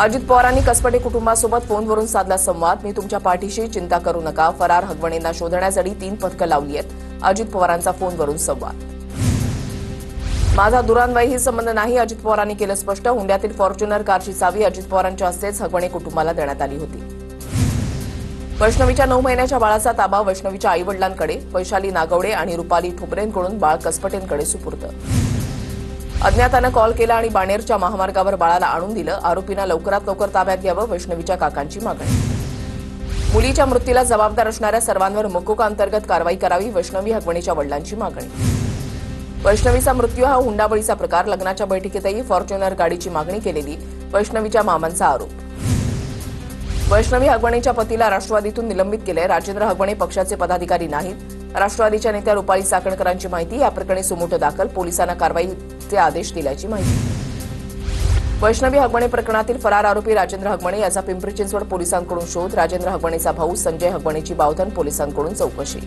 अजित पवारांनी कसपटे कुटुंबासोबत फोनवरून साधला संवाद. मी तुमच्या पाठीशी, चिंता करू नका. फरार हगवणेंना शोधण्यासाठी 3 पथकं लावली आहेत. अजित पवारांचा फोनवरून संवाद. माझा दुरान्वयही संबंध नाही, अजित पवारांनी केलं स्पष्ट. हुंड्यातील फॉर्च्युनर कारची चावी अजित पवारांच्या हस्तेच हगवणे कुटुंबाला देण्यात आली होती. वैष्णवीच्या 9 महिन्याच्या बाळाचा ताबा वैष्णवीच्या आईवडिलांकडे. वैशाली नागवडे आणि रुपाली ठोबरेंकडून बाळ कसपटेंकडे सुपूर्द. अज्ञातानं कॉल केला आणि बाणेरच्या महामार्गावर बाळाला आणून दिलं. आरोपींना लवकरात लवकर ताब्यात घ्यावं, वैष्णवीच्या काकांची मागणी. मुलीच्या मृत्यूला जबाबदार असणाऱ्या सर्वांवर मकोका अंतर्गत कारवाई करावी, वैष्णवी हगवणेच्या वडिलांची मागणी. वैष्णवीचा मृत्यू हा हुंडाबळीचा प्रकार. लग्नाच्या बैठकीतही फॉर्च्युनर गाडीची मागणी केलेली, वैष्णवीच्या मामांचा आरोप. वैष्णवी हगवणेच्या पतीला राष्ट्रवादीतून निलंबित केलंय. राजेंद्र हगवणे पक्षाचे पदाधिकारी नाहीत. राष्ट्रवादीच्या नेत्या रुपाली चाकणकरांची माहिती. या प्रकरणी सुमोटो दाखल, पोलिसांना कारवाईचे आदेश दिल्याची माहिती. वैष्णवी हगवणे प्रकरणातील फरार आरोपी राजेंद्र हगवणे याचा पिंपरी चिंचवड पोलिसांकडून शोध. राजेंद्र हगवणेचा भाऊ संजय हगवणेची बावधन पोलिसांकडून चौकशी.